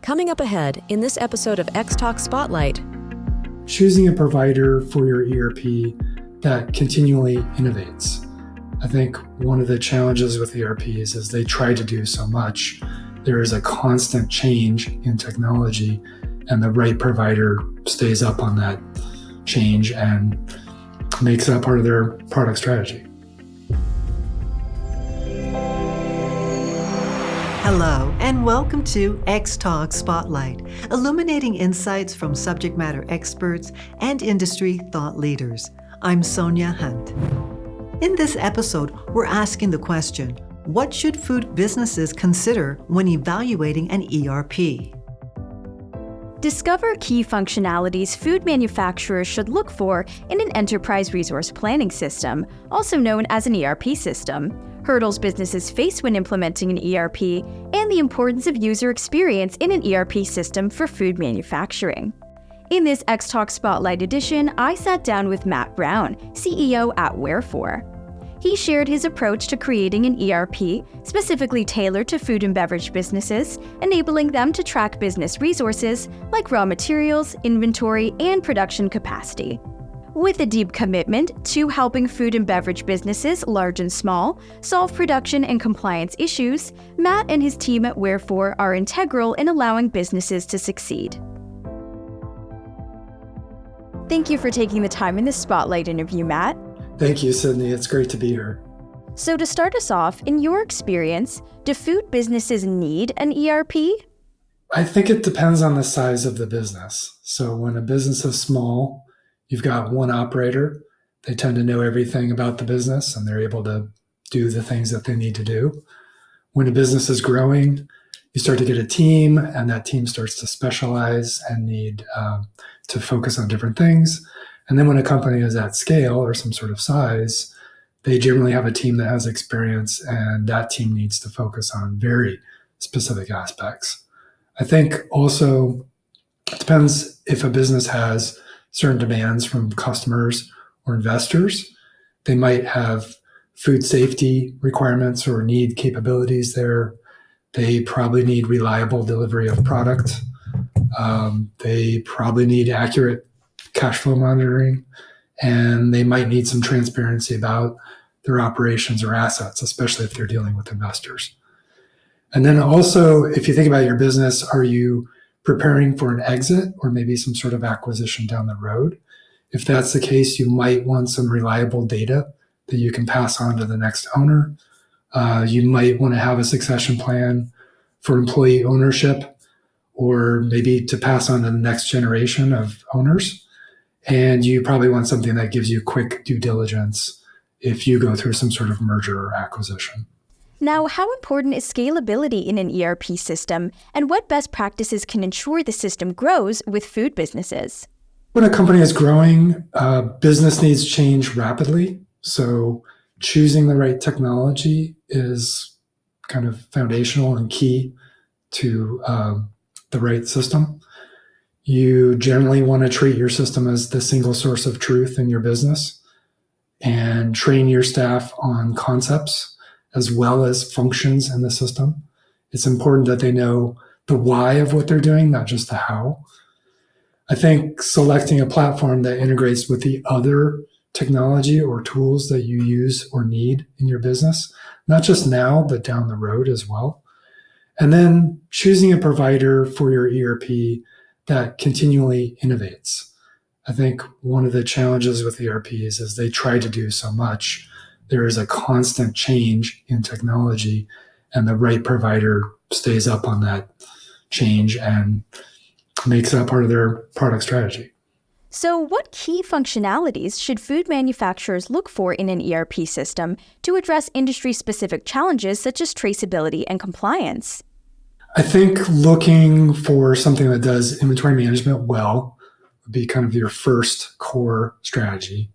Coming up ahead in this episode of Xtalks Spotlight. Choosing a provider for your ERP that continually innovates. I think one of the challenges with ERPs is they try to do so much. There is a constant change in technology, and the right provider stays up on that change and makes that part of their product strategy. Hello, and welcome to Xtalks Spotlight, illuminating insights from subject matter experts and industry thought leaders. I'm Sonia Hunt. In this episode, we're asking the question, what should food businesses consider when evaluating an ERP? Discover key functionalities food manufacturers should look for in an enterprise resource planning system, also known as an ERP system, hurdles businesses face when implementing an ERP, and the importance of user experience in an ERP system for food manufacturing. In this Xtalks Spotlight edition, I sat down with Matt Brown, CEO at Wherefour. He shared his approach to creating an ERP specifically tailored to food and beverage businesses, enabling them to track business resources like raw materials, inventory, and production capacity. With a deep commitment to helping food and beverage businesses, large and small, solve production and compliance issues, Matt and his team at Wherefour are integral in allowing businesses to succeed. Thank you for taking the time in this Spotlight interview, Matt. Thank you, Sydney. It's great to be here. So to start us off, in your experience, do food businesses need an ERP? I think it depends on the size of the business. So when a business is small, you've got one operator. They tend to know everything about the business and they're able to do the things that they need to do. When a business is growing, you start to get a team, and that team starts to specialize and need to focus on different things. And then when a company is at scale or some sort of size, they generally have a team that has experience, and that team needs to focus on very specific aspects. I think also it depends if a business has certain demands from customers or investors. They might have food safety requirements or need capabilities there. They probably need reliable delivery of product. They probably need accurate cash flow monitoring, and they might need some transparency about their operations or assets, especially if they're dealing with investors. And then also, if you think about your business, are you preparing for an exit or maybe some sort of acquisition down the road? If that's the case, you might want some reliable data that you can pass on to the next owner. You might want to have a succession plan for employee ownership, or maybe to pass on to the next generation of owners. And you probably want something that gives you quick due diligence if you go through some sort of merger or acquisition. Now, how important is scalability in an ERP system, and what best practices can ensure the system grows with food businesses? When a company is growing, business needs change rapidly. So choosing the right technology is kind of foundational and key to the right system. You generally want to treat your system as the single source of truth in your business and train your staff on concepts as well as functions in the system. It's important that they know the why of what they're doing, not just the how. I think selecting a platform that integrates with the other technology or tools that you use or need in your business, not just now, but down the road as well. And then choosing a provider for your ERP that continually innovates. I think one of the challenges with ERPs is they try to do so much. There is a constant change in technology, and the right provider stays up on that change and makes that part of their product strategy. So what key functionalities should food manufacturers look for in an ERP system to address industry-specific challenges such as traceability and compliance? I think looking for something that does inventory management well would be kind of your first core strategy.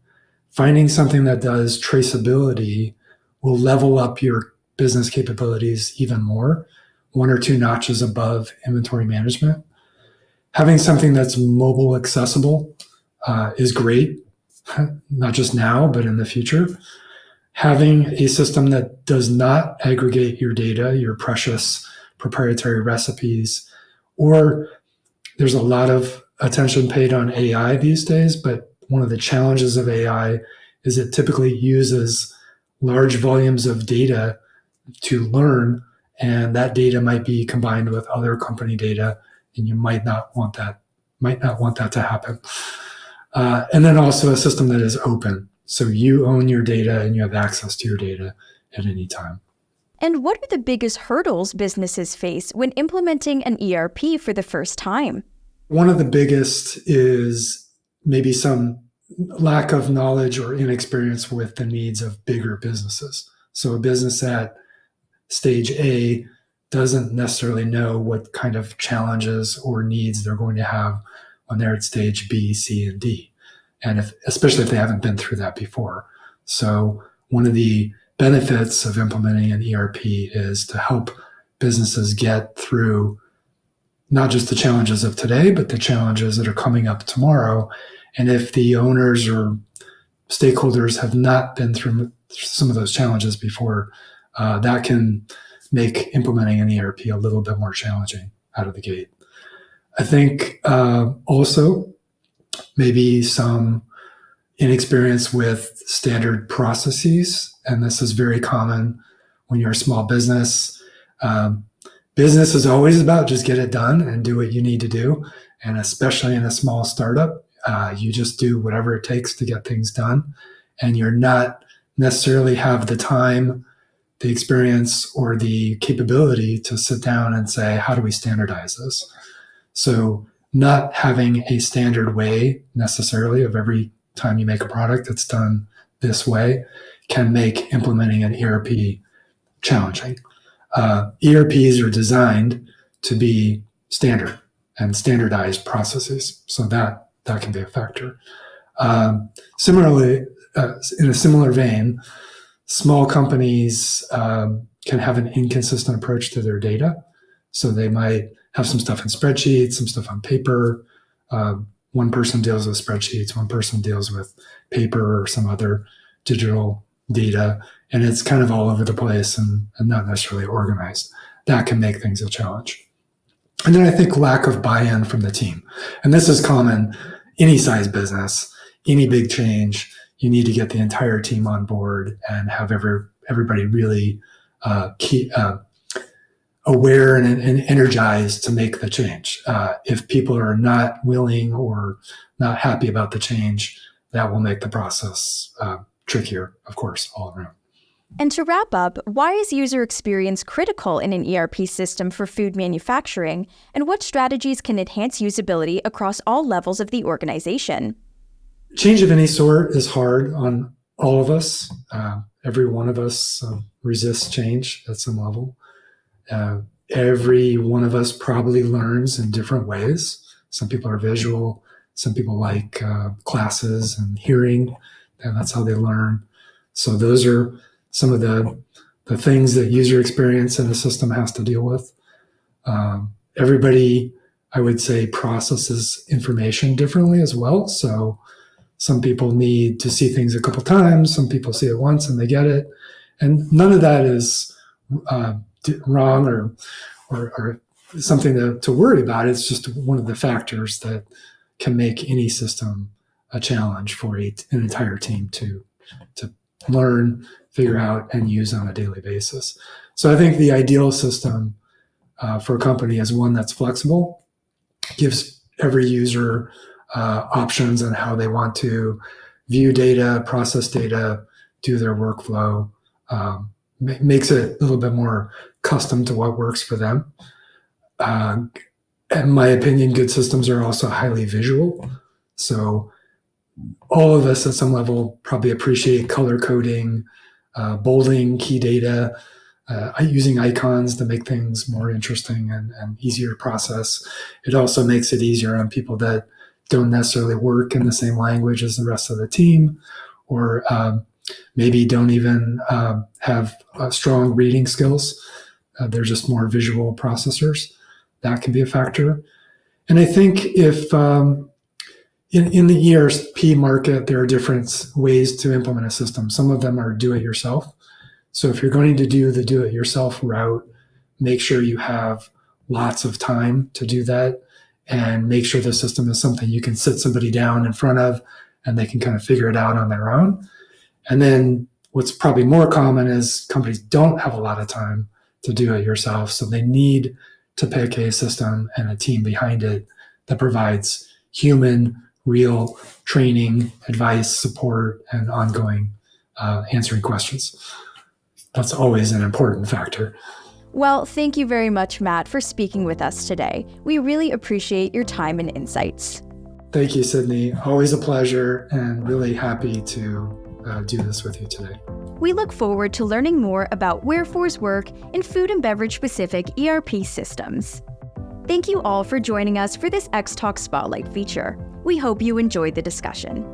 Finding something that does traceability will level up your business capabilities even more, one or two notches above inventory management. Having something that's mobile accessible is great, not just now, but in the future. Having a system that does not aggregate your data, your precious proprietary recipes, Or there's a lot of attention paid on AI these days, but one of the challenges of AI is it typically uses large volumes of data to learn, and that data might be combined with other company data, and you might not want that to happen. And then also a system that is open. So you own your data and you have access to your data at any time. And what are the biggest hurdles businesses face when implementing an ERP for the first time? One of the biggest is maybe some lack of knowledge or inexperience with the needs of bigger businesses. So a business at stage A doesn't necessarily know what kind of challenges or needs they're going to have when they're at stage B, C, and D. And especially if they haven't been through that before. So one of the benefits of implementing an ERP is to help businesses get through not just the challenges of today, but the challenges that are coming up tomorrow. And if the owners or stakeholders have not been through some of those challenges before, that can make implementing an ERP a little bit more challenging out of the gate. I think also maybe some inexperience with standard processes, and this is very common when you're a small business. Business is always about just get it done and do what you need to do, and especially in a small startup, you just do whatever it takes to get things done, and you're not necessarily have the time, the experience, or the capability to sit down and say, how do we standardize this? So not having a standard way necessarily of every time you make a product that's done this way can make implementing an ERP challenging. ERPs are designed to be standard and standardized processes, so that can be a factor. Similarly, in a similar vein, small companies can have an inconsistent approach to their data. So they might have some stuff in spreadsheets, some stuff on paper. One person deals with spreadsheets, one person deals with paper or some other digital data, and it's kind of all over the place and not necessarily organized. That can make things a challenge. And then I think lack of buy-in from the team. And this is common, any size business, any big change, you need to get the entire team on board and have everybody really aware and energized to make the change. If people are not willing or not happy about the change, that will make the process trickier, of course, all around. And to wrap up, why is user experience critical in an ERP system for food manufacturing, and what strategies can enhance usability across all levels of the organization? Change of any sort is hard on all of us. Every one of us resists change at some level. Every one of us probably learns in different ways. Some people are visual. Some people like classes and hearing, and that's how they learn. So those are some of the things that user experience in the system has to deal with. Everybody, I would say, processes information differently as well. So some people need to see things a couple times. Some people see it once and they get it. And none of that is wrong or something to worry about. It's just one of the factors that can make any system a challenge for an entire team to learn, figure out, and use on a daily basis. So I think the ideal system for a company is one that's flexible, gives every user options on how they want to view data, process data, do their workflow, makes it a little bit more custom to what works for them. In my opinion, good systems are also highly visual. So all of us at some level probably appreciate color coding, bolding key data, using icons to make things more interesting and easier to process. It also makes it easier on people that don't necessarily work in the same language as the rest of the team, or maybe don't even have strong reading skills. They're just more visual processors. That can be a factor. And I think if in the ERP market, there are different ways to implement a system. Some of them are do-it-yourself. So if you're going to do the do-it-yourself route, make sure you have lots of time to do that and make sure the system is something you can sit somebody down in front of and they can kind of figure it out on their own. And then what's probably more common is companies don't have a lot of time to do it yourself. So they need to pick a system and a team behind it that provides human, real training, advice, support, and ongoing answering questions. That's always an important factor. Well, thank you very much, Matt, for speaking with us today. We really appreciate your time and insights. Thank you, Sydney. Always a pleasure and really happy to do this with you today. We look forward to learning more about Wherefour's work in food and beverage specific ERP systems. Thank you all for joining us for this Xtalks Spotlight feature. We hope you enjoyed the discussion.